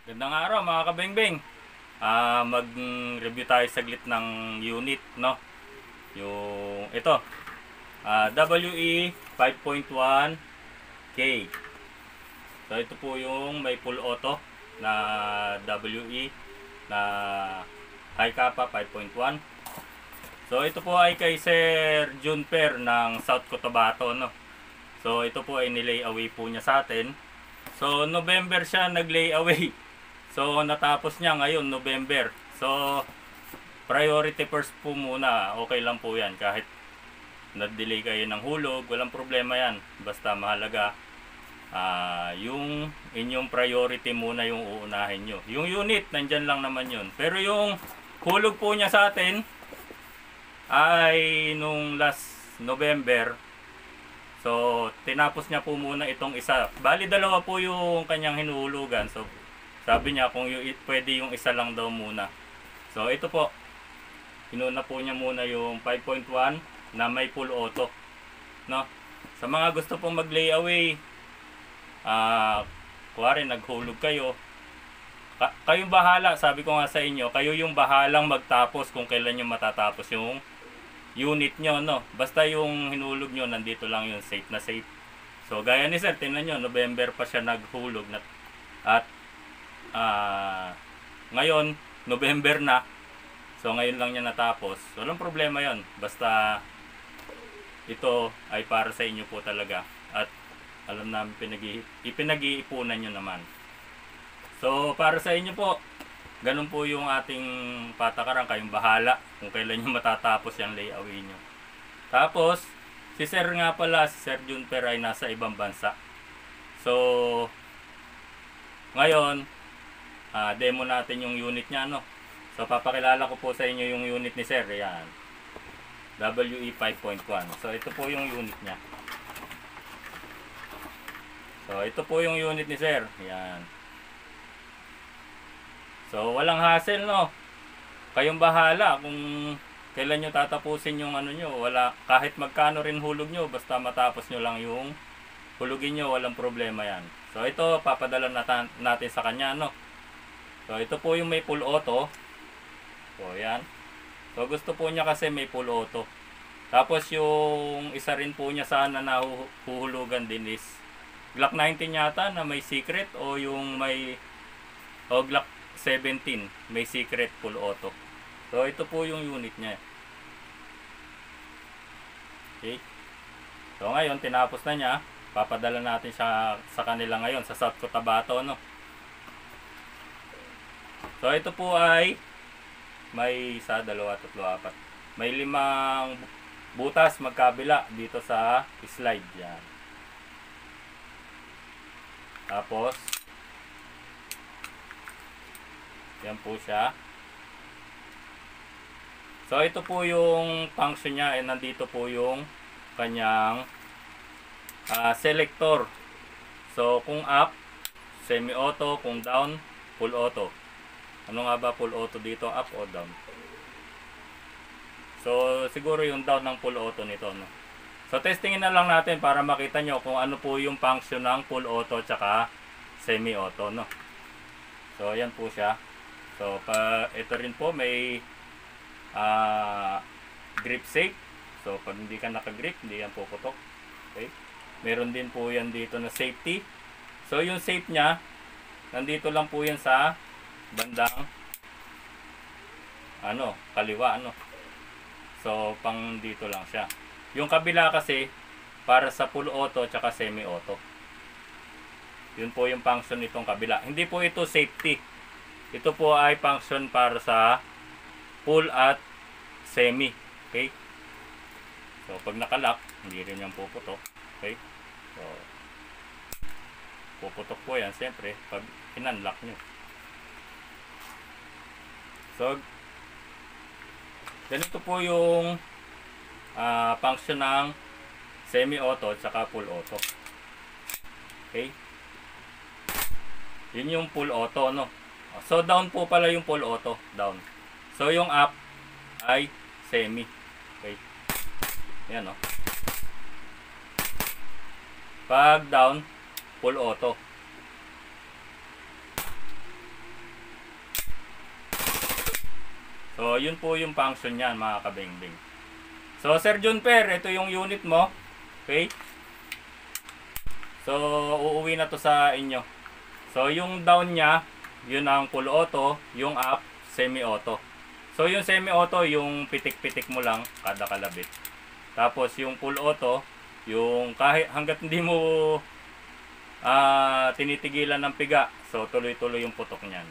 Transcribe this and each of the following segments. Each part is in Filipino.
Gandang araw mga kabengbeng. Mag-review tayo saglit ng unit, no? Yung ito, WE 5.1K. So ito po yung may full auto na WE na high kappa 5.1. So ito po ay kay Sir Junper ng South Cotabato, no? So ito po ay nilay away po niya sa atin. So November siya nag-lay away. So natapos niya ngayon November. So priority first po muna. Okay lang po 'yan kahit na-delay kayo ng hulog, walang problema 'yan. Basta mahalaga yung inyong priority muna yung uunahin nyo. Yung unit nandyan lang naman yun. Pero yung hulog po niya sa atin ay nung last November. So tinapos niya po muna itong isa. Bali dalawa po yung kanyang hinuhulugan. So sabi niya kung pwede yung isa lang daw muna. So ito po, inuna po niya muna yung 5.1 na may full auto, no? Sa mga gusto pong mag-layaway, kuwari naghulog kayo, kayong bahala. Sabi ko nga sa inyo, kayo yung bahalang magtapos kung kailan yung matatapos yung unit nyo, no? Basta yung hinulog nyo, nandito lang yung safe na safe. So gaya ni sir, tingnan nyo, November pa siya naghulog at ngayon November na, so ngayon lang niya natapos. Walang problema yon, basta ito ay para sa inyo po talaga at alam namin ipinag-iipunan nyo naman. So para sa inyo po, ganun po yung ating patakaran. Kayong bahala kung kailan nyo matatapos yung layaway nyo. Tapos si sir nga pala, si Sir Junper ay nasa ibang bansa. So ngayon demo natin yung unit niya, no? So papakilala ko po sa inyo yung unit ni sir. Ayan, WE 5.1. So ito po yung unit niya. So ito po yung unit ni sir. Ayan. So walang hassle, no? Kayong bahala kung kailan nyo tatapusin yung ano nyo. Wala, kahit magkano rin hulog nyo, basta matapos nyo lang yung hulugin nyo, walang problema yan. So ito papadala natin sa kanya, no? So ito po yung may full auto. So yan. So gusto po niya kasi may full auto. Tapos yung isa rin po niya sana na huhulugan din is Glock 19 yata na may secret, o yung may Glock 17 may secret full auto. So ito po yung unit niya. Okay. So ngayon tinapos na niya. Papadala natin siya sa kanila ngayon sa South Cotabato, no? So ito po ay may 1, 2, 3, 4. May 5 butas magkabila dito sa slide yan. Tapos yan po siya. So ito po yung function niya, nandito po yung kanyang selector. So kung up, semi-auto, kung down, full auto. Ano nga ba full auto dito? Up o down? So siguro yung down ng full auto nito, no? So testingin na lang natin para makita nyo kung ano po yung function ng full auto tsaka semi-auto, no? So ayan po siya. So ito rin po may grip safe. So pag hindi ka naka-grip, hindi yan puputok. Okay? Meron din po yan dito na safety. So yung safe nya, nandito lang po yan sa bandang kaliwa, so pang dito lang siya. Yung kabila kasi para sa full auto tsaka semi auto. Yun po yung function nitong kabila. Hindi po ito safety. Ito po ay function para sa full at semi. Okay? So pag nakalock, hindi rin yung puputok. Okay? So puputok po yan siyempre pag in-unlock nyo. So ganito po yung function ng semi-auto at saka full auto. Okay? Yun yung full auto, no? So down po pala yung full auto, down. So yung up ay semi. Okay? Yan, no? Pag down, full auto. So, yun po yung function niyan mga kabengbeng. So, Sir Junper, ito yung unit mo. Okay? So, uuwi na to sa inyo. So, yung down niya, yun ang full auto, yung up, semi-auto. So, yung semi-auto, yung pitik-pitik mo lang kada kalabit. Tapos, yung full auto, yung kahit hanggat hindi mo tinitigilan ng piga, so tuloy-tuloy yung putok niyan.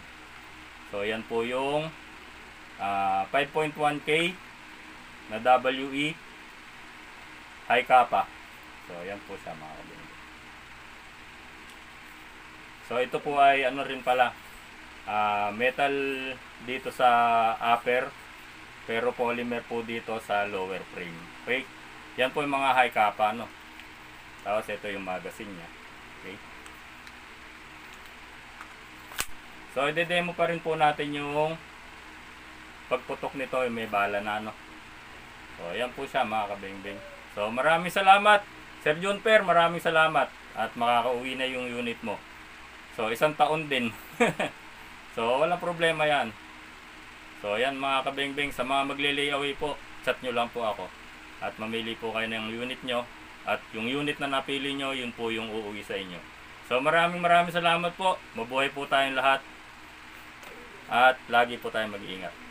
So, yan po yung 5.1K na WE high kappa. So, yan po siya mga kabengbeng. So, ito po ay ano rin pala, metal dito sa upper, pero polymer po dito sa lower frame. Okay? Yan po yung mga high kappa, no? Tapos, ito yung magazine niya. Okay? So, i-demo pa rin po natin yung pagputok nito, may bala na, no? So, yan po siya mga kabengbeng. So, maraming salamat, Sir Junper, maraming salamat. At makakauwi na yung unit mo. So, 1 taon din. So, walang problema yan. So, yan mga kabengbeng, sa mga magle-layaway po, chat nyo lang po ako. At mamili po kayo ng unit nyo. At yung unit na napili nyo, yun po yung uuwi sa inyo. So, maraming salamat po. Mabuhay po tayong lahat. At lagi po tayong mag-iingat.